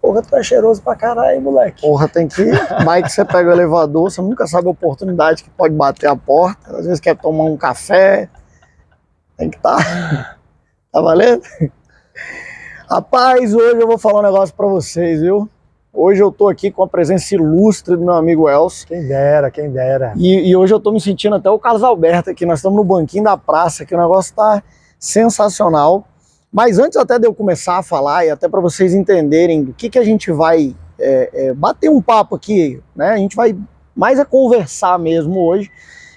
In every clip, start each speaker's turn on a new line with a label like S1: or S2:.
S1: Porra, tu é cheiroso pra caralho, moleque.
S2: Porra, tem que ir. Vai que você pega o elevador, você nunca sabe a oportunidade que pode bater a porta. Às vezes quer tomar um café. Tem que estar. Tá valendo? Rapaz, hoje eu vou falar um negócio pra vocês, viu? Hoje eu tô aqui com a presença ilustre do meu amigo Elson.
S1: Quem dera, quem dera.
S2: E hoje eu tô me sentindo até o Carlos Alberto aqui. Nós estamos no banquinho da praça, que o negócio tá sensacional. Mas antes até de eu começar a falar, e até para vocês entenderem do que a gente vai bater um papo aqui, né? A gente vai mais conversar mesmo hoje.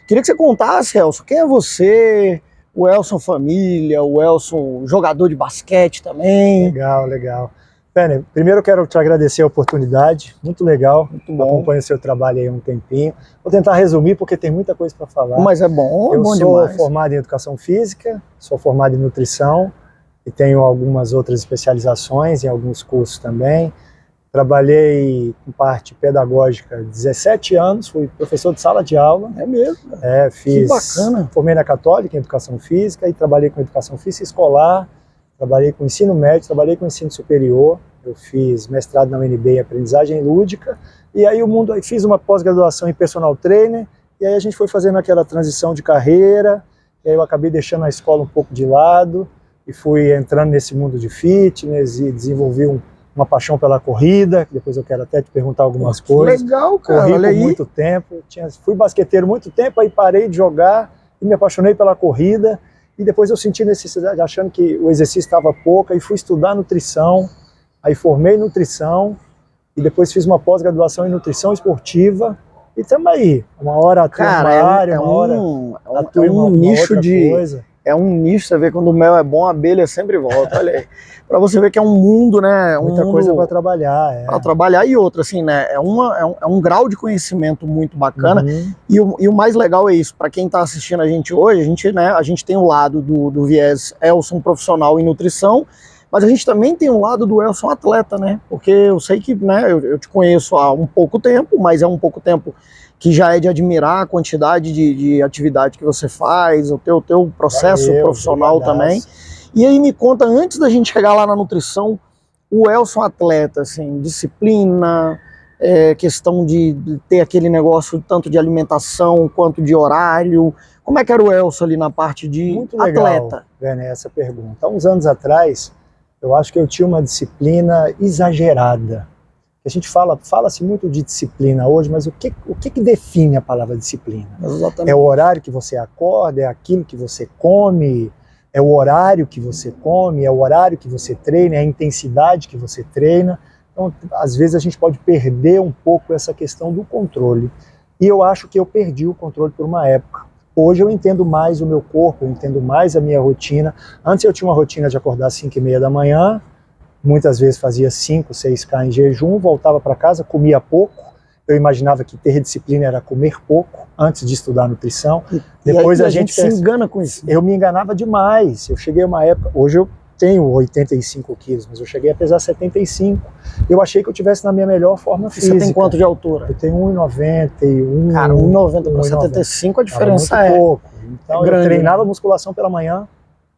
S2: Queria que você contasse, Elson, quem é você, o Elson família, o Elson jogador de basquete também.
S1: Legal, legal. Pena, primeiro eu quero te agradecer a oportunidade, muito legal,
S2: muito bom.
S1: Acompanho o seu trabalho aí há um tempinho. Vou tentar resumir porque tem muita coisa para falar.
S2: Mas é bom,
S1: eu
S2: bom
S1: sou
S2: demais.
S1: formado em Educação Física, sou formado em Nutrição e tenho algumas outras especializações em alguns cursos também. Trabalhei com parte pedagógica 17 anos, fui professor de sala de aula.
S2: É mesmo?
S1: Fiz.
S2: Que bacana.
S1: Formei na Católica em Educação Física e trabalhei com Educação Física Escolar, trabalhei com ensino médio, trabalhei com ensino superior. Eu fiz mestrado na UNB em aprendizagem lúdica e aí fiz uma pós-graduação em personal trainer e aí a gente foi fazendo aquela transição de carreira e aí eu acabei deixando a escola um pouco de lado e fui entrando nesse mundo de fitness e desenvolvi uma paixão pela corrida, que depois eu quero até te perguntar algumas coisas.
S2: Legal, cara.
S1: Corri
S2: olha
S1: por
S2: aí.
S1: muito tempo, fui basqueteiro muito tempo, aí parei de jogar e me apaixonei pela corrida e depois eu senti necessidade, achando que o exercício estava pouco, aí fui estudar nutrição, aí formei nutrição e depois fiz uma pós-graduação em nutrição esportiva e estamos aí, uma hora atua numa área, uma hora atua em uma
S2: nicho
S1: outra
S2: de
S1: coisa.
S2: É um nicho, você vê, quando o mel é bom, a abelha sempre volta, olha aí. Pra você ver que é um mundo, né?
S1: Muita coisa para trabalhar.
S2: Para trabalhar e outra, assim, né? É um grau de conhecimento muito bacana.
S1: Uhum.
S2: E o mais legal é isso, para quem tá assistindo a gente hoje, a gente tem o lado do viés Elson profissional em nutrição, mas a gente também tem o lado do Elson atleta, né? Porque eu sei que, né, eu te conheço há um pouco tempo, mas é um pouco tempo que já é de admirar a quantidade de atividade que você faz, o teu processo profissional também. E aí me conta, antes da gente chegar lá na nutrição, o Elson atleta, assim, disciplina, questão de ter aquele negócio tanto de alimentação quanto de horário. Como é que era o Elson ali na parte de
S1: muito legal,
S2: atleta?
S1: Vene, essa pergunta. Há uns anos atrás, eu acho que eu tinha uma disciplina exagerada. A gente fala-se muito de disciplina hoje, mas o que define a palavra disciplina?
S2: Exatamente.
S1: É o horário que você acorda, é aquilo que você come, é o horário que você come, é o horário que você treina, é a intensidade que você treina. Então, às vezes a gente pode perder um pouco essa questão do controle. E eu acho que eu perdi o controle por uma época. Hoje eu entendo mais o meu corpo, eu entendo mais a minha rotina. Antes eu tinha uma rotina de acordar às 5h30 da manhã, muitas vezes fazia 5, 6K em jejum, voltava para casa, comia pouco. Eu imaginava que ter disciplina era comer pouco, antes de estudar nutrição.
S2: Depois a gente se engana com isso.
S1: Eu me enganava demais. Eu cheguei a uma época, hoje eu tenho 85 quilos, mas eu cheguei a pesar 75. Eu achei que eu estivesse na minha melhor forma física.
S2: Você tem quanto de altura?
S1: Eu tenho 1,91.
S2: Cara, 1,90 para 75 a diferença
S1: muito pouco. Então
S2: grande,
S1: eu treinava musculação pela manhã,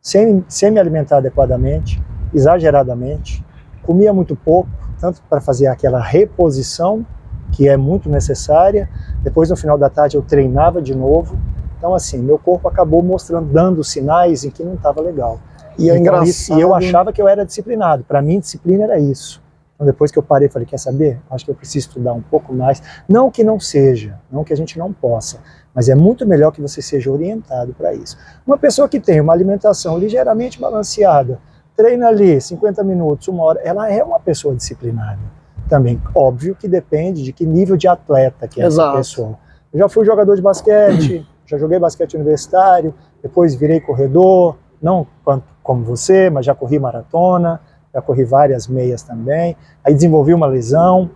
S1: sem me alimentar adequadamente, exageradamente, comia muito pouco, tanto para fazer aquela reposição, que é muito necessária. Depois, no final da tarde, eu treinava de novo. Então, assim, meu corpo acabou dando sinais em que não estava legal.
S2: E é engraçado.
S1: E eu achava que eu era disciplinado. Para mim, disciplina era isso. Então, depois que eu parei, falei, quer saber? Acho que eu preciso estudar um pouco mais. Não que não seja, não que a gente não possa, mas é muito melhor que você seja orientado para isso. Uma pessoa que tem uma alimentação ligeiramente balanceada, treina ali 50 minutos, 1 hora, ela é uma pessoa disciplinada. Também, óbvio que depende de que nível de atleta que é essa pessoa. Eu já fui jogador de basquete, já joguei basquete universitário, depois virei corredor, não como você, mas já corri maratona, já corri várias meias também, aí desenvolvi uma lesão.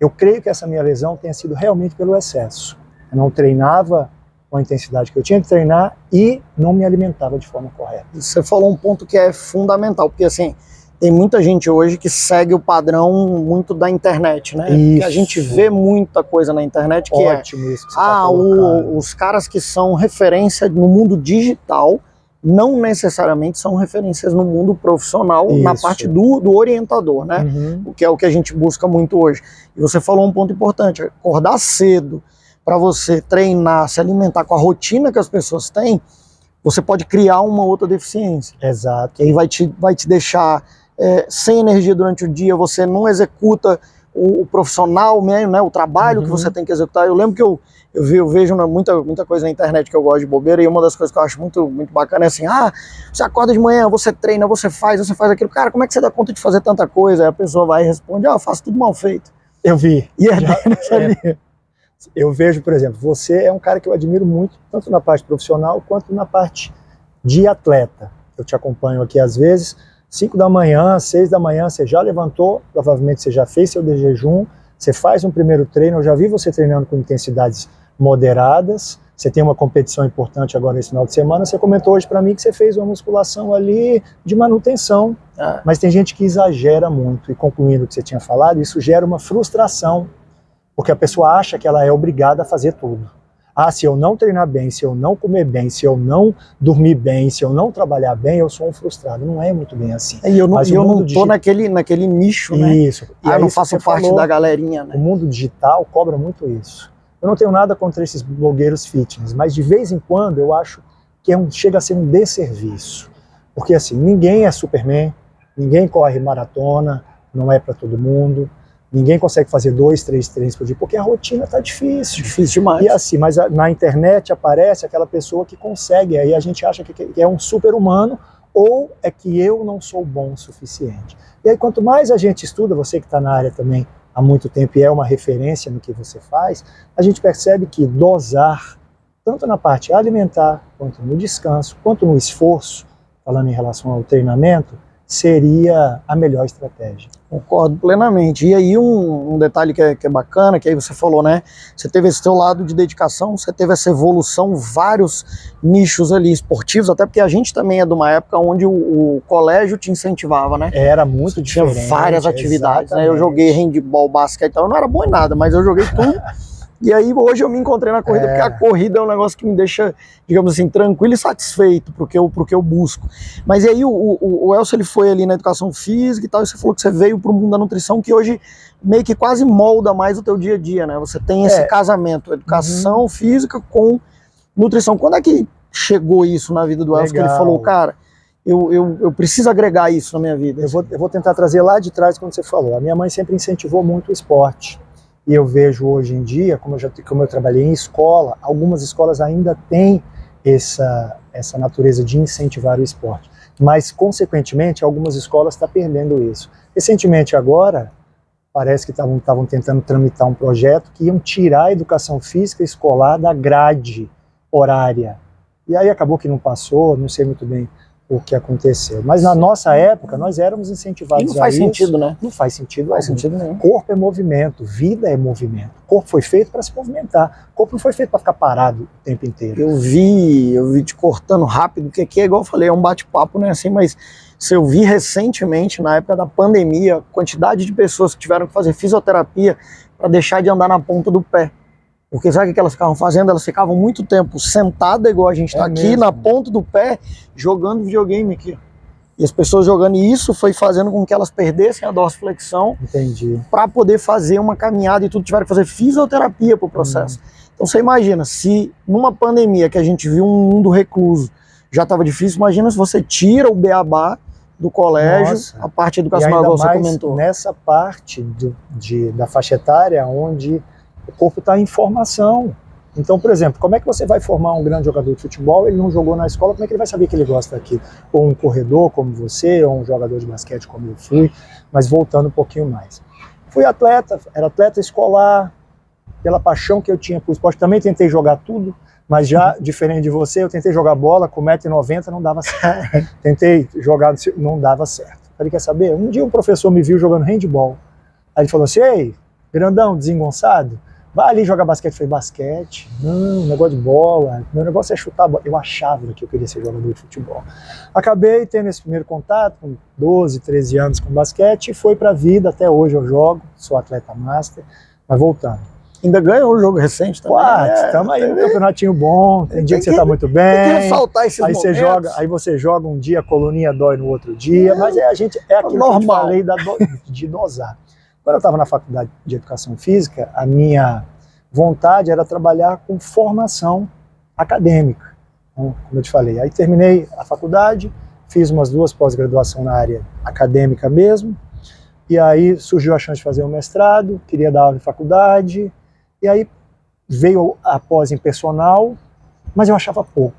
S1: Eu creio que essa minha lesão tenha sido realmente pelo excesso. Eu não treinava com a intensidade que eu tinha que treinar e não me alimentava de forma correta.
S2: Você falou um ponto que é fundamental, porque assim, tem muita gente hoje que segue o padrão muito da internet, né?
S1: Isso.
S2: Porque a gente vê muita coisa na internet que
S1: ótimo isso que você tá
S2: os caras que são referência no mundo digital, não necessariamente são referências no mundo profissional, na
S1: Isso.
S2: parte do orientador, né? O que é o que a gente busca muito hoje. E você falou um ponto importante, acordar cedo para você treinar, se alimentar com a rotina que as pessoas têm, você pode criar uma outra deficiência.
S1: Exato.
S2: Que aí vai te deixar sem energia durante o dia, você não executa o profissional mesmo, né, o trabalho que você tem que executar. Eu lembro que eu vejo muita coisa na internet que eu gosto de bobeira, e uma das coisas que eu acho muito bacana é assim, você acorda de manhã, você treina, você faz aquilo. Cara, como é que você dá conta de fazer tanta coisa? Aí a pessoa vai e responde, eu faço tudo mal feito.
S1: Eu vi.
S2: E nessa linha.
S1: Eu vejo, por exemplo, você é um cara que eu admiro muito, tanto na parte profissional quanto na parte de atleta. Eu te acompanho aqui às vezes, 5 da manhã, 6 da manhã, você já levantou, provavelmente você já fez seu jejum, você faz um primeiro treino, eu já vi você treinando com intensidades moderadas, você tem uma competição importante agora nesse final de semana, você comentou hoje para mim que você fez uma musculação ali de manutenção, mas tem gente que exagera muito, e concluindo o que você tinha falado, isso gera uma frustração, porque a pessoa acha que ela é obrigada a fazer tudo. Se eu não treinar bem, se eu não comer bem, se eu não dormir bem, se eu não trabalhar bem, eu sou um frustrado. Não é muito bem assim.
S2: E eu não tô naquele nicho, né?
S1: Isso.
S2: E eu não faço parte da galerinha, né?
S1: O mundo digital cobra muito isso. Eu não tenho nada contra esses blogueiros fitness, mas de vez em quando eu acho que chega a ser um desserviço. Porque assim, ninguém é Superman, ninguém corre maratona, não é para todo mundo. Ninguém consegue fazer 2, 3 treinos por dia, porque a rotina tá difícil.
S2: Difícil demais.
S1: E assim, mas na internet aparece aquela pessoa que consegue, aí a gente acha que é um super-humano, ou é que eu não sou bom o suficiente. E aí quanto mais a gente estuda, você que está na área também há muito tempo e é uma referência no que você faz, a gente percebe que dosar, tanto na parte alimentar, quanto no descanso, quanto no esforço, falando em relação ao treinamento, seria a melhor estratégia.
S2: Concordo plenamente. E aí um detalhe que é bacana, que aí você falou, né? Você teve esse teu lado de dedicação, você teve essa evolução, vários nichos ali esportivos, até porque a gente também é de uma época onde o colégio te incentivava, né?
S1: Era muito diferente.
S2: Tinha várias atividades, né? Eu joguei handball, basquete, eu não era bom em nada, mas eu joguei tudo. E aí hoje eu me encontrei na corrida, porque a corrida é um negócio que me deixa, digamos assim, tranquilo e satisfeito porque eu busco. Mas e aí o Elcio, ele foi ali na educação física e tal, e você falou que você veio para o mundo da nutrição, que hoje meio que quase molda mais o teu dia a dia, né? Você tem esse casamento, educação física com nutrição. Quando é que chegou isso na vida do Elcio, que ele falou, cara, eu preciso agregar isso na minha vida?
S1: Eu vou tentar trazer lá de trás quando você falou. A minha mãe sempre incentivou muito o esporte. E eu vejo hoje em dia, como eu trabalhei em escola, algumas escolas ainda têm essa natureza de incentivar o esporte. Mas, consequentemente, algumas escolas estão perdendo isso. Recentemente agora, parece que estavam tentando tramitar um projeto que iam tirar a educação física escolar da grade horária. E aí acabou que não passou, não sei muito bem o que aconteceu. Mas na nossa época, nós éramos incentivados a isso.
S2: E não faz sentido, né?
S1: Não faz sentido.
S2: Não faz sentido nenhum.
S1: Corpo é movimento, vida é movimento. Corpo foi feito para se movimentar. Corpo não foi feito para ficar parado o tempo inteiro.
S2: Eu vi te cortando rápido, porque aqui, igual eu falei, é um bate-papo, né? Assim, mas se eu vi recentemente, na época da pandemia, a quantidade de pessoas que tiveram que fazer fisioterapia para deixar de andar na ponta do pé. Porque sabe o que elas ficavam fazendo? Elas ficavam muito tempo sentadas, igual a gente está aqui, mesmo, na ponta do pé, jogando videogame aqui. E as pessoas jogando, e isso foi fazendo com que elas perdessem a dorsiflexão.
S1: Entendi.
S2: Para poder fazer uma caminhada e tudo, tiveram que fazer fisioterapia para o processo. Então você imagina, se numa pandemia que a gente viu um mundo recluso, já estava difícil, imagina se você tira o beabá do colégio, a parte educacional, igual você comentou.
S1: Nessa parte da faixa etária, onde o corpo está em formação. Então, por exemplo, como é que você vai formar um grande jogador de futebol? Ele não jogou na escola, como é que ele vai saber que ele gosta daquilo? Ou um corredor como você, ou um jogador de basquete como eu fui. Mas voltando um pouquinho mais. Fui atleta, era atleta escolar, pela paixão que eu tinha por esporte. Também tentei jogar tudo, mas já, diferente de você, eu tentei jogar bola com 1,90 m, não dava certo. Tentei jogar, não dava certo. Falei, quer saber? Um dia um professor me viu jogando handball. Aí ele falou assim, ei, grandão, desengonçado, vai ali jogar basquete. Eu falei, basquete? Não, negócio de bola, meu negócio é chutar bola. Eu achava que eu queria ser jogador de futebol. Acabei tendo esse primeiro contato, com 12, 13 anos com basquete, e foi pra vida, até hoje eu jogo, sou atleta master, mas voltando.
S2: Ainda ganhou o jogo recente também.
S1: Estamos aí no campeonatinho bom, tem dia que você tá muito
S2: Tem
S1: bem,
S2: que ressaltar esses
S1: aí
S2: momentos.
S1: você joga um dia, a coluninha dói no outro dia, mas a gente, é aquilo
S2: normal.
S1: que eu te falei de dosar. Quando eu estava na faculdade de Educação Física, a minha vontade era trabalhar com formação acadêmica, como eu te falei. Aí terminei a faculdade, fiz umas 2 pós-graduação na área acadêmica mesmo, e aí surgiu a chance de fazer um mestrado, queria dar aula em faculdade, e aí veio a pós em personal, mas eu achava pouco.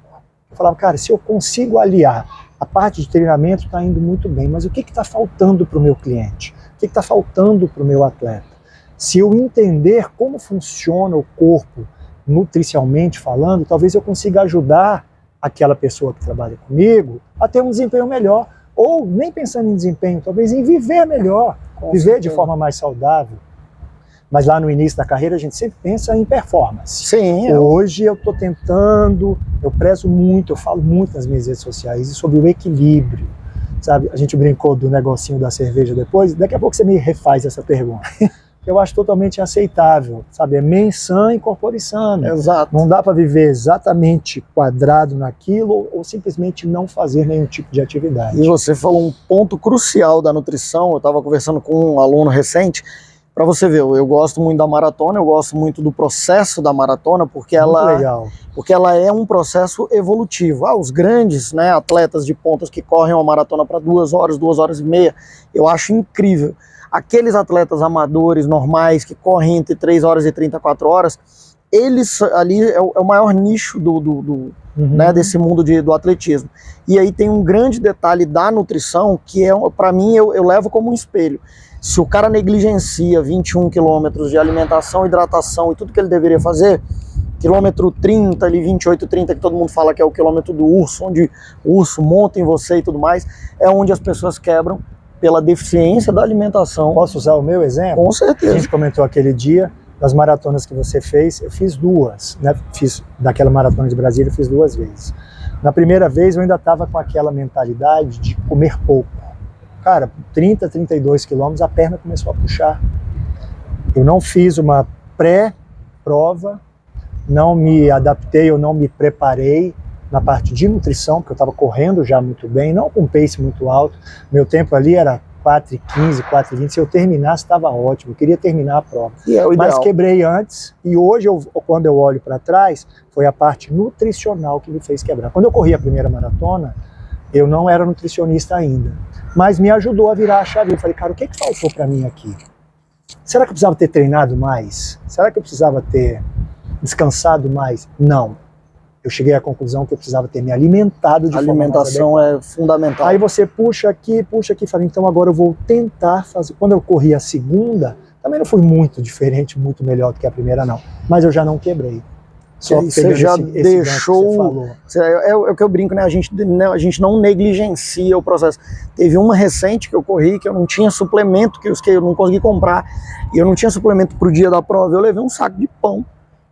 S1: Eu falava, cara, se eu consigo aliar, a parte de treinamento está indo muito bem, mas o que está faltando para o meu cliente? O que está faltando para o meu atleta? Se eu entender como funciona o corpo nutricionalmente falando, talvez eu consiga ajudar aquela pessoa que trabalha comigo a ter um desempenho melhor, ou nem pensando em desempenho, talvez em viver melhor, viver de forma mais saudável. Mas lá no início da carreira a gente sempre pensa em performance.
S2: Sim.
S1: Hoje eu estou tentando, eu prezo muito, eu falo muito nas minhas redes sociais sobre o equilíbrio. Sabe, a gente brincou do negocinho da cerveja depois, daqui a pouco você me refaz essa pergunta. Eu acho totalmente aceitável, sabe? É mens sana e corpore sano.
S2: Exato.
S1: Não dá para viver exatamente quadrado naquilo ou simplesmente não fazer nenhum tipo de atividade.
S2: E você falou um ponto crucial da nutrição, eu estava conversando com um aluno recente, para você ver, eu gosto muito da maratona, eu gosto muito do processo da maratona, porque ela é um processo evolutivo. Os grandes, né, atletas de pontas que correm uma maratona para 2 horas, 2 horas e meia, eu acho incrível. Aqueles atletas amadores, normais, que correm entre 3 horas e 34 horas, eles ali é o maior nicho né, desse mundo do atletismo. E aí tem um grande detalhe da nutrição, que para mim eu levo como um espelho. Se o cara negligencia 21 quilômetros de alimentação, hidratação e tudo que ele deveria fazer, quilômetro 30, ali 28, 30, que todo mundo fala que é o quilômetro do urso, onde o urso monta em você e tudo mais, é onde as pessoas quebram pela deficiência da alimentação.
S1: Posso usar o meu exemplo?
S2: Com certeza.
S1: A gente comentou aquele dia, das maratonas que você fez, eu fiz 2, né? Fiz daquela maratona de Brasília, eu fiz 2 vezes. Na primeira vez eu ainda estava com aquela mentalidade de comer pouco. Cara, 30, 32 quilômetros, a perna começou a puxar. Eu não fiz uma pré-prova, não me adaptei, eu não me preparei na parte de nutrição, porque eu estava correndo já muito bem, não com um pace muito alto. Meu tempo ali era 4:15, 4:20. Se eu terminasse, estava ótimo. Eu queria terminar a prova. Mas quebrei antes, e hoje, quando eu olho para trás, foi a parte nutricional que me fez quebrar. Quando eu corri a primeira maratona, eu não era nutricionista ainda, mas me ajudou a virar a chave. Eu falei, cara, o que faltou para mim aqui? Será que eu precisava ter treinado mais? Será que eu precisava ter descansado mais? Não. Eu cheguei à conclusão que eu precisava ter me alimentado de forma mais adequada. A alimentação
S2: é fundamental.
S1: Aí você puxa aqui, e fala, então agora eu vou tentar fazer. Quando eu corri a segunda, também não foi muito diferente, muito melhor do que a primeira, não. Mas eu já não quebrei.
S2: Só você já deixou. É o que eu brinco, né? A gente não negligencia o processo. Teve uma recente que eu corri, que eu não tinha suplemento, que eu não consegui comprar, e eu não tinha suplemento pro dia da prova. Eu levei um saco de pão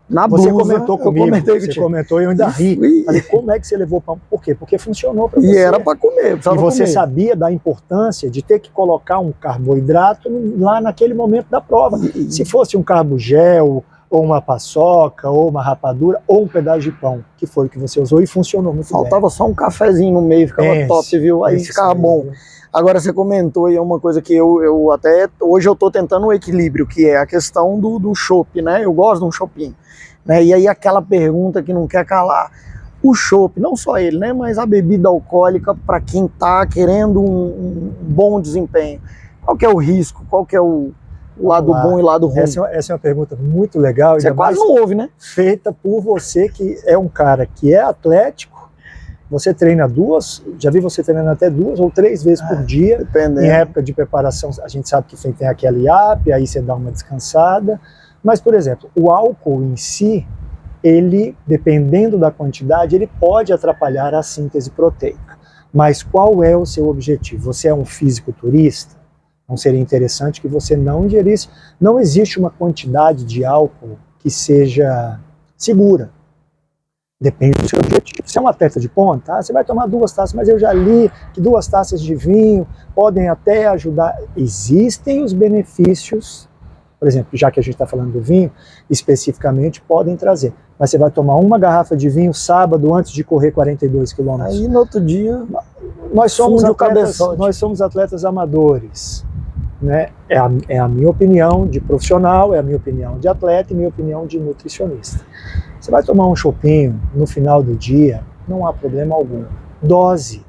S2: na blusa.
S1: Você comentou comigo, você comentou e eu ainda ri. Falei, como é que você levou pão? Por quê? Porque funcionou para você.
S2: E era para comer.
S1: E você sabia da importância de ter que colocar um carboidrato lá naquele momento da prova. Se fosse um carbogel, ou uma paçoca, ou uma rapadura, ou um pedaço de pão, que foi o que você usou e funcionou muito bem.
S2: Faltava só um cafezinho no meio, ficava top, viu? Aí ficava bom. Agora você comentou aí uma coisa que eu até, hoje eu tô tentando um equilíbrio, que é a questão do chopp, né? Eu gosto de um choppinho, né? E aí aquela pergunta que não quer calar. O chopp, não só ele, né? Mas a bebida alcoólica, para quem tá querendo um bom desempenho. Qual que é o risco? Qual que é o lado bom e lado ruim?
S1: Essa é uma pergunta muito legal.
S2: Você quase não ouve, né?
S1: Feita por você, que é um cara que é atlético. Você treina já vi você treinando até 2 ou 3 vezes por dia.
S2: Dependendo.
S1: Em época de preparação, a gente sabe que tem aquele IAP, aí você dá uma descansada. Mas, por exemplo, o álcool em si, ele, dependendo da quantidade, ele pode atrapalhar a síntese proteica. Mas qual é o seu objetivo? Você é um fisiculturista? Não seria interessante que você não ingerisse. Não existe uma quantidade de álcool que seja segura. Depende do seu objetivo. Se é um atleta de ponta, você vai tomar 2 taças, mas eu já li que 2 taças de vinho podem até ajudar. Existem os benefícios por exemplo, já que a gente está falando do vinho, especificamente podem trazer. Mas você vai tomar uma garrafa de vinho sábado antes de correr 42 quilômetros.
S2: Aí no outro dia,
S1: nós somos atletas amadores. Né? É a minha opinião de profissional, é a minha opinião de atleta e minha opinião de nutricionista. Você vai tomar um chopinho no final do dia, não há problema algum. Dose.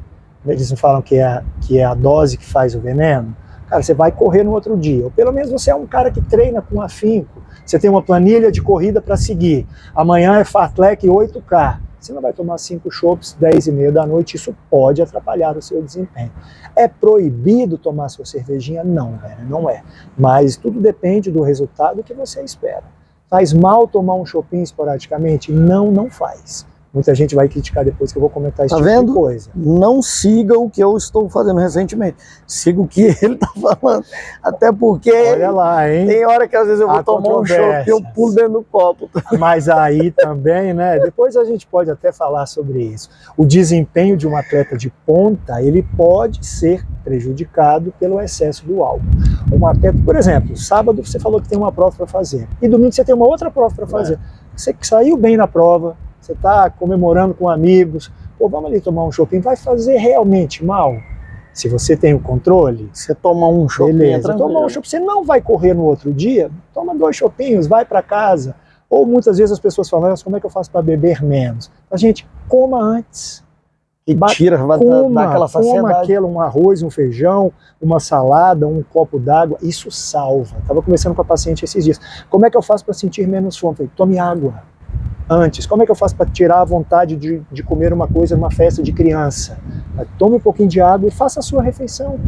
S1: Eles não falam que é a dose que faz o veneno? Cara, você vai correr no outro dia. Ou pelo menos você é um cara que treina com afinco. Você tem uma planilha de corrida para seguir. Amanhã é Fartlek 8K. Você não vai tomar 5 chopps 10h30 da noite. Isso pode atrapalhar o seu desempenho. É proibido tomar sua cervejinha? Não, velho, não é. Mas tudo depende do resultado que você espera. Faz mal tomar um choppinho esporadicamente? Não, não faz. Muita gente vai criticar depois que eu vou comentar esse tipo de coisa.
S2: Não siga o que eu estou fazendo recentemente. Siga o que ele está falando. Até porque
S1: olha lá, hein?
S2: Tem hora que às vezes eu vou tomar um chopp e eu pulo dentro do copo.
S1: Mas aí também, né? Depois a gente pode até falar sobre isso. O desempenho de um atleta de ponta, ele pode ser prejudicado pelo excesso do álcool. Um atleta, por exemplo, sábado você falou que tem uma prova para fazer. E domingo você tem uma outra prova para fazer. Você que saiu bem na prova, você está comemorando com amigos, pô, vamos ali tomar um chopinho, vai fazer realmente mal? Se você tem o controle,
S2: você toma um chopinho,
S1: beleza, toma um chopinho, você não vai correr no outro dia, toma 2 chopinhos, vai para casa. Ou muitas vezes as pessoas falam, como é que eu faço para beber menos? A gente coma antes.
S2: E tira, vai dar aquela saciedade.
S1: Um arroz, um feijão, uma salada, um copo d'água, isso salva. Estava conversando com a paciente esses dias. Como é que eu faço para sentir menos fome? Falei, tome água. Antes, como é que eu faço para tirar a vontade de comer uma coisa numa festa de criança? Tome um pouquinho de água e faça a sua refeição.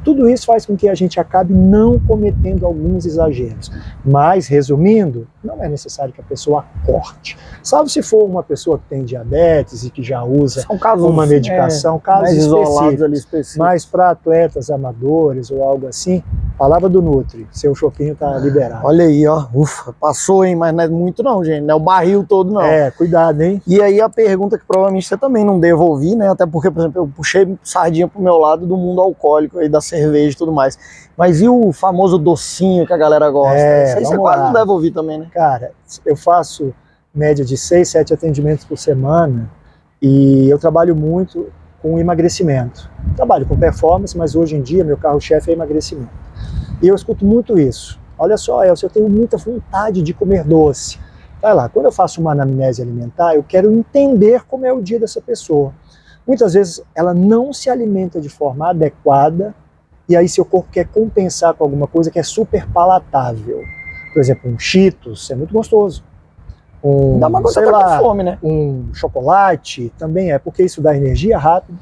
S1: Tudo isso faz com que a gente acabe não cometendo alguns exageros. Mas, resumindo, não é necessário que a pessoa corte. Salvo se for uma pessoa que tem diabetes e que já usa uma medicação, casos específicos. Mas para atletas amadores ou algo assim, palavra do Nutri, seu chopinho está liberado.
S2: Olha aí, ó, ufa, passou, hein, mas não é muito não, gente, não é o barril todo não.
S1: Cuidado, hein.
S2: E aí a pergunta que provavelmente você também não devolvi, né, até porque, por exemplo, eu puxei sardinha pro meu lado do mundo alcoólico aí, da cerveja e tudo mais. Mas e o famoso docinho que a galera gosta? Isso aí você quase não deve ouvir também, né?
S1: Cara, eu faço média de 6, 7 atendimentos por semana e eu trabalho muito com emagrecimento. Trabalho com performance, mas hoje em dia meu carro-chefe é emagrecimento. E eu escuto muito isso. Olha só, Elcio, eu tenho muita vontade de comer doce. Vai lá, quando eu faço uma anamnese alimentar, eu quero entender como é o dia dessa pessoa. Muitas vezes ela não se alimenta de forma adequada e aí seu corpo quer compensar com alguma coisa que é super palatável. Por exemplo, um Cheetos é muito gostoso.
S2: Dá uma coisa com fome, né?
S1: Um chocolate também é, porque isso dá energia rápido,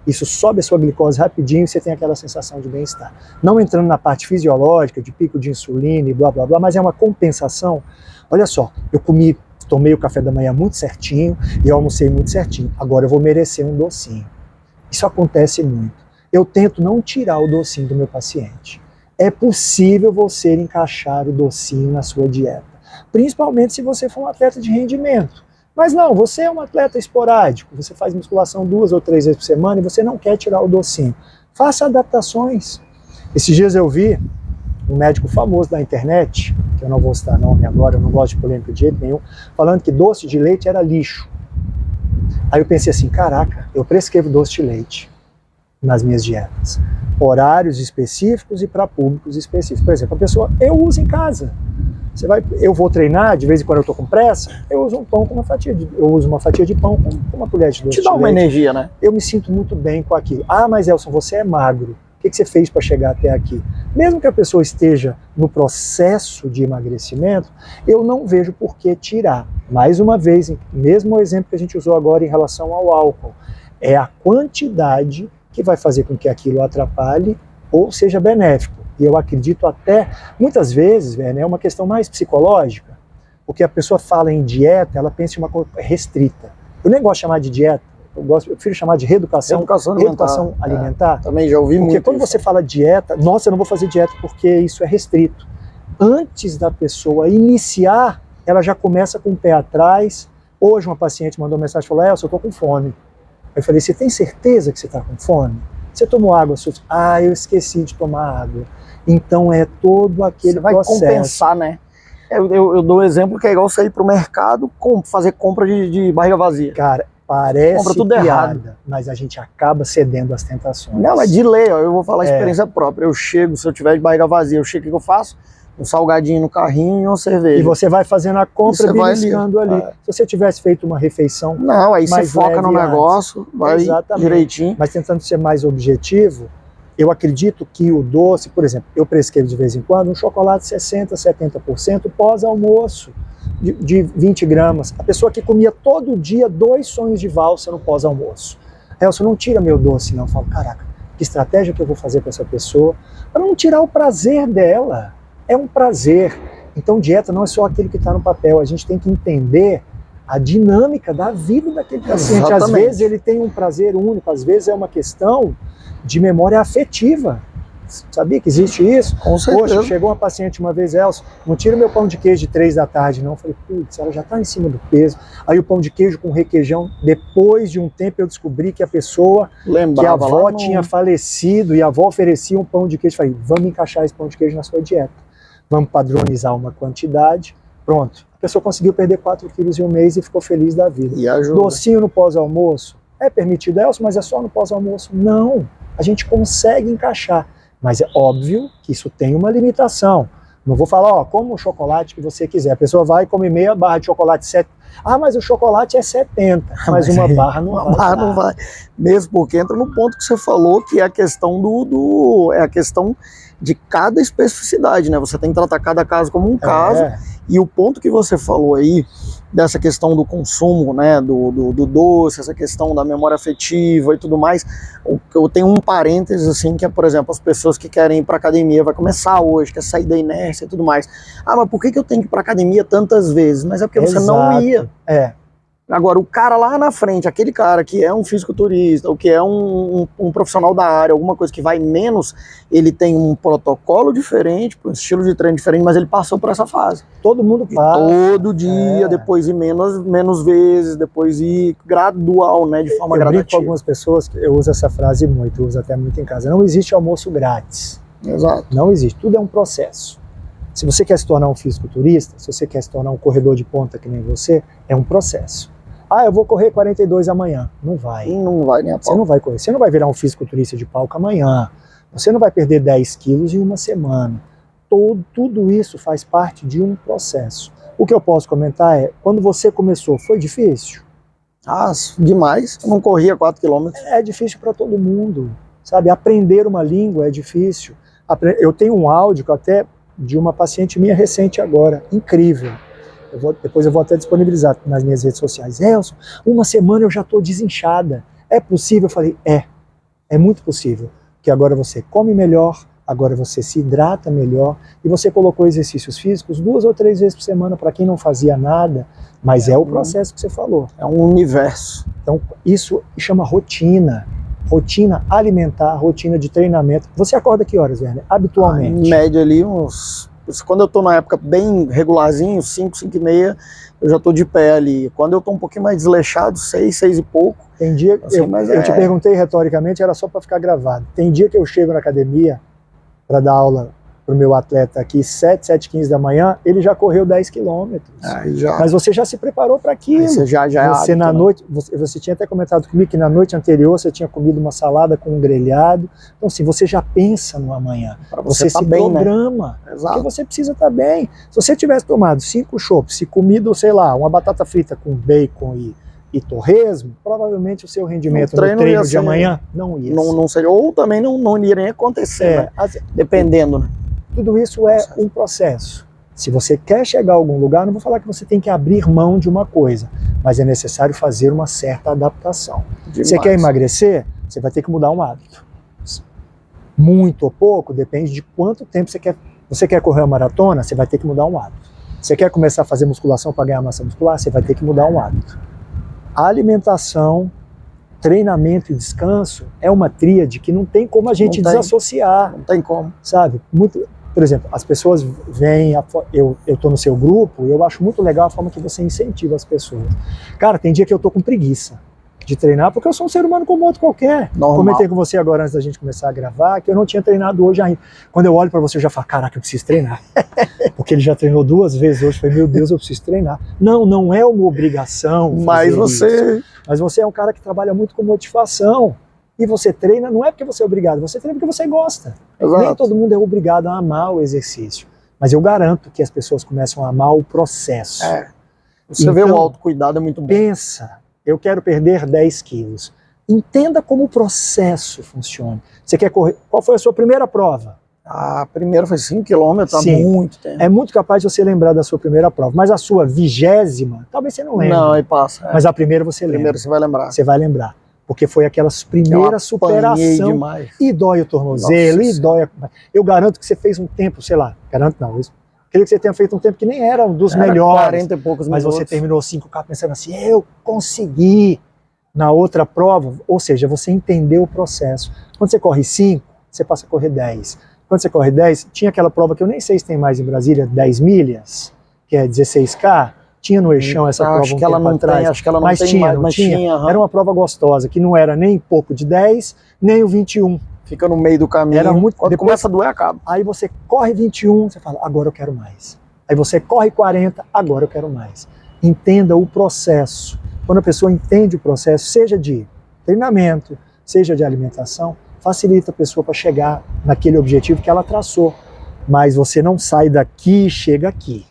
S1: isso sobe a sua glicose rapidinho e você tem aquela sensação de bem-estar. Não entrando na parte fisiológica, de pico de insulina e blá blá blá, mas é uma compensação. Olha só, eu tomei o café da manhã muito certinho e eu almocei muito certinho. Agora eu vou merecer um docinho. Isso acontece muito. Eu tento não tirar o docinho do meu paciente. É possível você encaixar o docinho na sua dieta, principalmente se você for um atleta de rendimento. Mas não, você é um atleta esporádico, você faz musculação 2 ou 3 vezes por semana e você não quer tirar o docinho. Faça adaptações. Esses dias eu vi um médico famoso da internet, que eu não vou citar nome agora, eu não gosto de polêmica de jeito nenhum, falando que doce de leite era lixo. Aí eu pensei assim, caraca, eu prescrevo doce de leite nas minhas dietas. Horários específicos e para públicos específicos. Por exemplo, a pessoa, eu uso em casa. Eu vou treinar, de vez em quando eu estou com pressa, eu uso um pão com uma fatia eu uso uma fatia de pão com uma colher de doce de leite.
S2: Te dá uma energia, né?
S1: Eu me sinto muito bem com aquilo. Ah, mas Elson, você é magro. O que você fez para chegar até aqui? Mesmo que a pessoa esteja no processo de emagrecimento, eu não vejo por que tirar. Mais uma vez, mesmo o exemplo que a gente usou agora em relação ao álcool, é a quantidade que vai fazer com que aquilo atrapalhe ou seja benéfico. E eu acredito até, muitas vezes, é uma questão mais psicológica, porque a pessoa fala em dieta, ela pensa em uma coisa restrita. Eu nem gosto de chamar de dieta, eu prefiro chamar de reeducação alimentar.
S2: Também já ouvi muito.
S1: Porque quando você fala dieta, nossa, eu não vou fazer dieta porque isso é restrito. Antes da pessoa iniciar, ela já começa com o pé atrás. Hoje uma paciente mandou mensagem e falou, Elson, eu estou com fome. Eu falei, você tem certeza que você está com fome? Você tomou água suficiente? Ah, eu esqueci de tomar água. Então é todo aquele
S2: Você vai
S1: processo.
S2: compensar, né? Eu dou um exemplo que é igual você ir pro mercado fazer compra de barriga vazia.
S1: Cara, parece
S2: Compra tudo
S1: piada,
S2: errado.
S1: mas a gente acaba cedendo às tentações.
S2: Não, é de lei, ó, eu vou falar experiência própria. Eu chego, se eu tiver de barriga vazia, eu chego, o que eu faço? Um salgadinho no carrinho e uma cerveja.
S1: E você vai fazendo a compra
S2: Você vai
S1: beliscando ali.
S2: É.
S1: Se você tivesse feito uma refeição
S2: Não, aí você
S1: mais
S2: foca no
S1: leve
S2: negócio, vai
S1: Exatamente.
S2: direitinho.
S1: Mas tentando ser mais objetivo, eu acredito que o doce, por exemplo, eu prescrevo de vez em quando um chocolate 60%, 70% pós-almoço, de 20 gramas. A pessoa que comia todo dia 2 sonhos de valsa no pós-almoço. Elson, não tira meu doce, não. Eu falo, caraca, que estratégia que eu vou fazer para essa pessoa? Para não tirar o prazer dela. É um prazer. Então, dieta não é só aquilo que está no papel. A gente tem que entender a dinâmica da vida daquele paciente. Às vezes ele tem um prazer único, às vezes é uma questão de memória afetiva. Sabia que existe isso?
S2: Com certeza.
S1: Poxa, chegou uma paciente uma vez, Elson, não tira meu pão de queijo de 3 da tarde, não. Eu falei, putz, ela já está em cima do peso. Aí o pão de queijo com requeijão, depois de um tempo eu descobri que a pessoa, que a avó tinha falecido e a avó oferecia um pão de queijo. Eu falei, vamos encaixar esse pão de queijo na sua dieta. Vamos padronizar uma quantidade. Pronto. A pessoa conseguiu perder 4 quilos em um mês e ficou feliz da vida.
S2: E ajuda.
S1: Docinho no pós-almoço? É permitido, Elson, mas é só no pós-almoço? Não. A gente consegue encaixar. Mas é óbvio que isso tem uma limitação. Não vou falar, ó, como o chocolate que você quiser. A pessoa vai e come meia barra de chocolate 7. Ah, mas o chocolate é 70. Mas uma barra não vai.
S2: Barra não vai. Mesmo porque entra no ponto que você falou, que é a questão é a questão de cada especificidade, né? Você tem que tratar cada caso como um caso. E o ponto que você falou aí, dessa questão do consumo, né, do doce, essa questão da memória afetiva e tudo mais, eu tenho um parênteses, assim, que é, por exemplo, as pessoas que querem ir para academia, vai começar hoje, quer sair da inércia e tudo mais. Ah, mas por que eu tenho que ir para academia tantas vezes? Mas é porque você não ia. Agora, o cara lá na frente, aquele cara que é um fisiculturista, ou que é um profissional da área, alguma coisa que vai menos, ele tem um protocolo diferente, um estilo de treino diferente, mas ele passou por essa fase.
S1: Todo mundo passa.
S2: Todo dia, depois ir menos vezes, depois ir gradual, né, de forma gradativa. Eu brinco
S1: com algumas pessoas, que eu uso essa frase muito, eu uso até muito em casa. Não existe almoço grátis.
S2: Exato.
S1: Não existe. Tudo é um processo. Se você quer se tornar um fisiculturista, se você quer se tornar um corredor de ponta que nem você, é um processo. Ah, eu vou correr 42 amanhã. Não vai.
S2: Não vai nem a pau.
S1: Você não vai correr. Você não vai virar um fisiculturista de palco amanhã. Você não vai perder 10 quilos em uma semana. Tudo isso faz parte de um processo. O que eu posso comentar é, quando você começou, foi difícil?
S2: Ah, demais. Eu não corria 4 quilômetros.
S1: É difícil para todo mundo. Sabe, aprender uma língua é difícil. Eu tenho um áudio até de uma paciente minha recente agora, incrível. Depois eu vou até disponibilizar nas minhas redes sociais. Elson, uma semana eu já estou desinchada. É possível? Eu falei, é muito possível. Porque agora você come melhor, agora você se hidrata melhor, e você colocou exercícios físicos 2 ou 3 vezes por semana para quem não fazia nada, mas é o processo que você falou.
S2: É um universo.
S1: Então isso chama rotina. Rotina alimentar, rotina de treinamento. Você acorda que horas, Werner? Habitualmente?
S2: Em média ali uns... Quando eu tô na época bem regularzinho, 5, 5 e meia, eu já tô de pé ali. Quando eu tô um pouquinho mais desleixado, 6, 6 e pouco.
S1: Tem dia, assim, eu te perguntei retoricamente, era só para ficar gravado. Tem dia que eu chego na academia para dar aula pro meu atleta aqui, 7, 7h15 da manhã, ele já correu 10 quilômetros. Mas você já se preparou para aquilo.
S2: Você já
S1: você
S2: hábito,
S1: na
S2: né?
S1: noite, você tinha até comentado comigo que na noite anterior você tinha comido uma salada com um grelhado. Então assim, você já pensa no amanhã. Você
S2: tá
S1: se
S2: bem,
S1: programa.
S2: Né? Exato.
S1: Porque você precisa estar bem. Se você tivesse tomado 5 chopps e comido, sei lá, uma batata frita com bacon e torresmo, provavelmente o seu rendimento no treino de amanhã não ia ser.
S2: Não seria, ou também não iria nem acontecer, né? Dependendo, né?
S1: Tudo isso é um processo. Se você quer chegar a algum lugar, não vou falar que você tem que abrir mão de uma coisa, mas é necessário fazer uma certa adaptação.
S2: Demais.
S1: Você quer emagrecer? Você vai ter que mudar um hábito. Muito ou pouco, depende de quanto tempo você quer. Você quer correr uma maratona? Você vai ter que mudar um hábito. Você quer começar a fazer musculação para ganhar massa muscular? Você vai ter que mudar um hábito. A alimentação, treinamento e descanso é uma tríade que não tem como a gente desassociar.
S2: Não tem como.
S1: Sabe? Por exemplo, as pessoas veem, eu estou no seu grupo, e eu acho muito legal a forma que você incentiva as pessoas. Cara, tem dia que eu estou com preguiça. de treinar, porque eu sou um ser humano como outro qualquer.
S2: Normal.
S1: Comentei com você agora antes da gente começar a gravar que eu não tinha treinado hoje ainda. Quando eu olho para você, eu já falo, caraca, eu preciso treinar. Porque ele já treinou 2 vezes hoje. Eu falei, meu Deus, eu preciso treinar. Não, não é uma obrigação.
S2: Mas você...
S1: Mas você é um cara que trabalha muito com motivação. E você treina, não é porque você é obrigado, você treina porque você gosta.
S2: Exato.
S1: Nem todo mundo é obrigado a amar o exercício. Mas eu garanto que as pessoas começam a amar o processo.
S2: Você vê, o autocuidado é muito bom.
S1: Pensa, eu quero perder 10 quilos. Entenda como o processo funciona. Você quer correr? Qual foi a sua primeira prova?
S2: A primeira foi 5 km, há muito tempo.
S1: É muito capaz de você lembrar da sua primeira prova. Mas a sua 20ª, talvez você não lembre.
S2: Não, aí passa.
S1: Mas a primeira você lembra.
S2: Primeiro você vai lembrar.
S1: Você vai lembrar. Porque foi aquelas primeiras superação.
S2: Demais.
S1: E dói o tornozelo, e dói. Eu garanto que você fez um tempo, sei lá, garanto não. Eu queria que você tenha feito um tempo que nem era um dos melhores.
S2: 40 e poucos
S1: mas
S2: minutos.
S1: Você terminou 5K pensando assim, eu consegui. Na outra prova, ou seja, você entendeu o processo. Quando você corre 5, você passa a correr 10. Quando você corre 10, tinha aquela prova que eu nem sei se tem mais em Brasília, 10 milhas, que é 16K. Tinha no Eixão essa prova
S2: acho que ela não tem, acho que ela não
S1: mas
S2: tem
S1: tinha,
S2: mais,
S1: não
S2: mas
S1: tinha.
S2: Uhum.
S1: Era uma prova gostosa, que não era nem pouco de 10, nem o 21.
S2: Fica no meio do caminho.
S1: Era muito,
S2: quando
S1: depois,
S2: começa a doer, acaba.
S1: Aí você corre 21, você fala, agora eu quero mais. Aí você corre 40, agora eu quero mais. Entenda o processo. Quando a pessoa entende o processo, seja de treinamento, seja de alimentação, facilita a pessoa para chegar naquele objetivo que ela traçou. Mas você não sai daqui e chega aqui.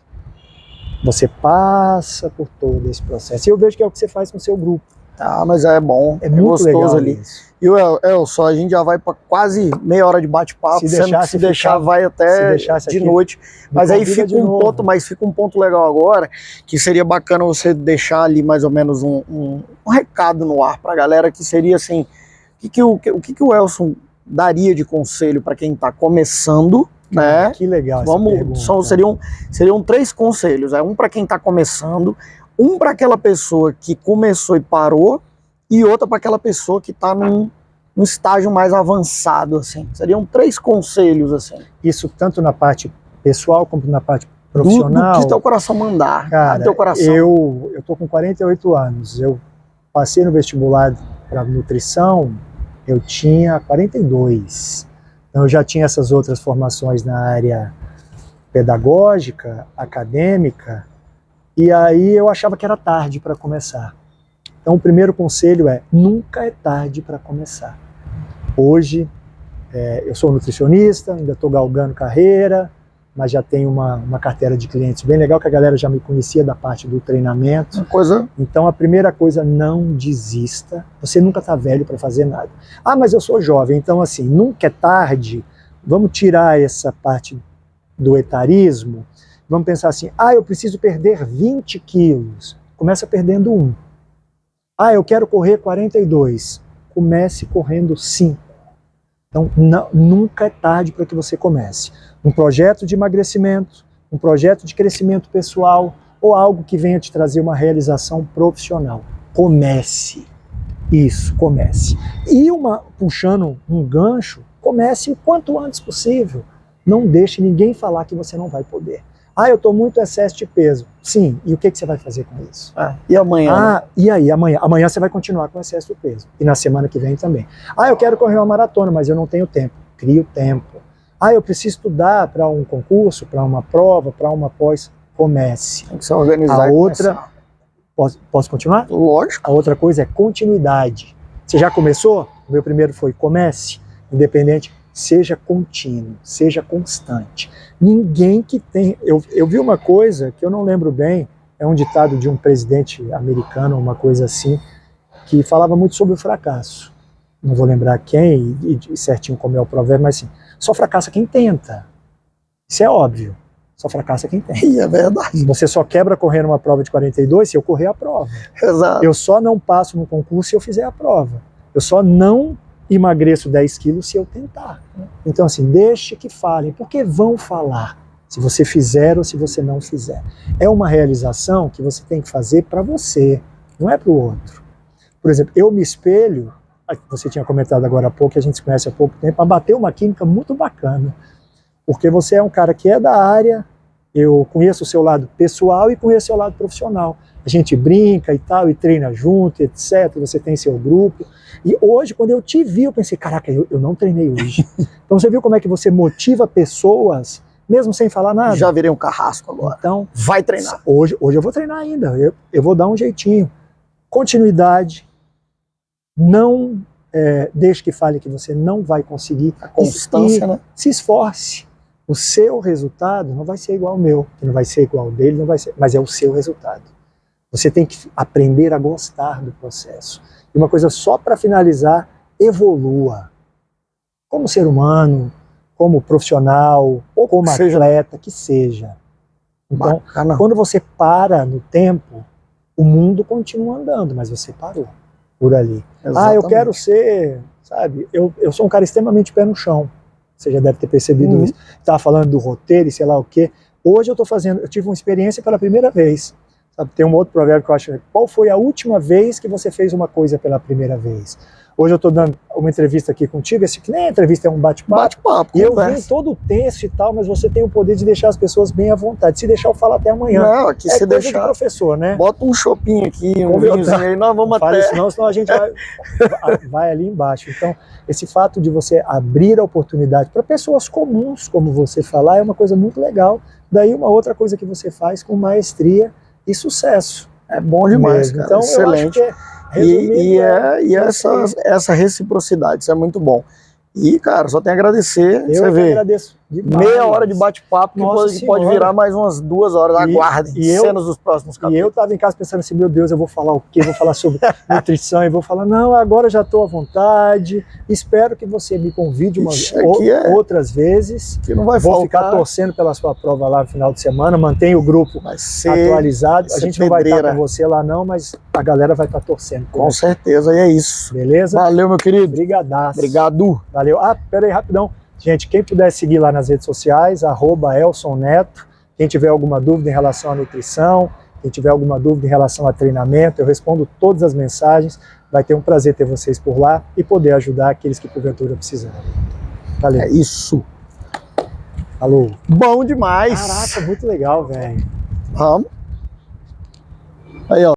S1: Você passa por todo esse processo. E eu vejo que é o que você faz com o seu grupo.
S2: Ah, mas é bom.
S1: É muito
S2: gostoso
S1: legal
S2: ali.
S1: Isso.
S2: E só a gente já vai para quase meia hora de bate-papo. Se deixar, vai até de noite. Mas aí fica um ponto legal agora, que seria bacana você deixar ali mais ou menos um recado no ar para a galera, que seria assim, o que o Elson daria de conselho para quem está começando, né?
S1: Que legal essa pergunta.
S2: Seriam 3 conselhos. Um para quem está começando, um para aquela pessoa que começou e parou, e outra para aquela pessoa que está num estágio mais avançado, assim. Seriam 3 conselhos, assim.
S1: Isso tanto na parte pessoal como na parte profissional.
S2: Do que teu coração mandar.
S1: Cara,
S2: teu coração.
S1: Eu tô com 48 anos. Eu passei no vestibular para nutrição, eu tinha 42. Então eu já tinha essas outras formações na área pedagógica, acadêmica, e aí eu achava que era tarde para começar. Então o primeiro conselho é, nunca é tarde para começar. Hoje, eu sou nutricionista, ainda estou galgando carreira, mas já tenho uma carteira de clientes bem legal, que a galera já me conhecia da parte do treinamento. Então a primeira coisa, não desista. Você nunca está velho para fazer nada. Ah, mas eu sou jovem, então assim, nunca é tarde. Vamos tirar essa parte do etarismo. Vamos pensar assim, eu preciso perder 20 quilos. Começa perdendo 1. Eu quero correr 42. Comece correndo 5. Então, nunca é tarde para que você comece. Um projeto de emagrecimento, um projeto de crescimento pessoal ou algo que venha te trazer uma realização profissional. Comece. Isso, comece. E puxando um gancho, comece o quanto antes possível. Não deixe ninguém falar que você não vai poder. Eu estou muito excesso de peso. Sim, e o que você vai fazer com isso?
S2: E amanhã?
S1: E aí, amanhã? Amanhã você vai continuar com excesso de peso. E na semana que vem também. Eu quero correr uma maratona, mas eu não tenho tempo. Crie o tempo. Eu preciso estudar para um concurso, para uma prova, para uma pós. Comece.
S2: Tem que se organizar.
S1: A outra... Posso continuar?
S2: Lógico.
S1: A outra coisa é continuidade. Você já começou? O meu primeiro foi comece. Independente... Seja contínuo, seja constante. Ninguém que tem... Eu vi uma coisa que eu não lembro bem, é um ditado de um presidente americano, uma coisa assim, que falava muito sobre o fracasso. Não vou lembrar quem e certinho como é o provérbio, mas assim, só fracassa quem tenta. Isso é óbvio. Só fracassa quem tenta.
S2: E é verdade.
S1: Você só quebra correndo uma prova de 42 se eu correr a prova.
S2: Exato.
S1: Eu só não passo no concurso se eu fizer a prova. Eu só não emagreço 10 quilos se eu tentar. Então assim, deixe que falem, porque vão falar se você fizer ou se você não fizer. É uma realização que você tem que fazer para você, não é para o outro. Por exemplo, eu me espelho, você tinha comentado agora há pouco, que a gente se conhece há pouco tempo, a bater uma química muito bacana, porque você é um cara que é da área, eu conheço o seu lado pessoal e conheço o seu lado profissional. A gente brinca e tal, e treina junto, etc. Você tem seu grupo. E hoje, quando eu te vi, eu pensei, caraca, eu não treinei hoje. Então você viu como é que você motiva pessoas, mesmo sem falar nada?
S2: Já virei um carrasco agora.
S1: Então,
S2: vai treinar.
S1: Hoje eu vou treinar ainda, eu vou dar um jeitinho. Continuidade, não deixe que fale que você não vai conseguir.
S2: A constância, né?
S1: Se esforce. O seu resultado não vai ser igual ao meu, que não vai ser igual ao dele, não vai ser, mas é o seu resultado. Você tem que aprender a gostar do processo. E uma coisa só para finalizar, evolua. Como ser humano, como profissional, ou como atleta, que seja. Então, bacana. Quando você para no tempo, o mundo continua andando, mas você parou por ali. Exatamente. Eu quero ser, sabe, eu sou um cara extremamente pé no chão. Você já deve ter percebido isso. Estava falando do roteiro e sei lá o quê. Hoje eu tive uma experiência pela primeira vez. Sabe, tem um outro provérbio que eu acho, qual foi a última vez que você fez uma coisa pela primeira vez? Hoje eu estou dando uma entrevista aqui contigo, esse que nem entrevista, é um bate-papo. E eu vim todo tenso e tal, mas você tem o poder de deixar as pessoas bem à vontade. Se deixar eu falar até amanhã.
S2: Não, aqui se deixar.
S1: De professor, né?
S2: Bota um chopinho aqui, um vinhozinho aí, nós vamos
S1: até. Fala isso não, senão a gente vai ali embaixo. Então, esse fato de você abrir a oportunidade para pessoas comuns, como você falar, é uma coisa muito legal. Daí uma outra coisa que você faz com maestria e sucesso.
S2: É bom demais, cara. Então, excelente. Eu acho que essa reciprocidade, isso é muito bom. E, cara, só tem a agradecer.
S1: Eu agradeço demais.
S2: Meia hora de bate-papo que pode virar mais umas 2 horas. Aguardem cenas dos próximos capítulos.
S1: E eu tava em casa pensando assim, meu Deus, eu vou falar o quê? Vou falar sobre nutrição e vou falar, não, agora já estou à vontade. Espero que você me convide outras vezes.
S2: Que não vai
S1: vou ficar torcendo pela sua prova lá no final de semana. Mantenha o grupo atualizado. A gente não vai estar com você lá não, mas a galera vai estar torcendo.
S2: Com certeza, e é isso.
S1: Beleza?
S2: Valeu, meu querido.
S1: Brigadaço.
S2: Obrigado.
S1: Valeu. Pera aí, rapidão. Gente, quem puder seguir lá nas redes sociais, @ElsonNeto. Quem tiver alguma dúvida em relação à nutrição, quem tiver alguma dúvida em relação a treinamento, eu respondo todas as mensagens. Vai ter um prazer ter vocês por lá e poder ajudar aqueles que porventura precisarem. Valeu.
S2: É isso.
S1: Falou.
S2: Bom demais.
S1: Caraca, muito legal, velho.
S2: Vamos. Aí, ó.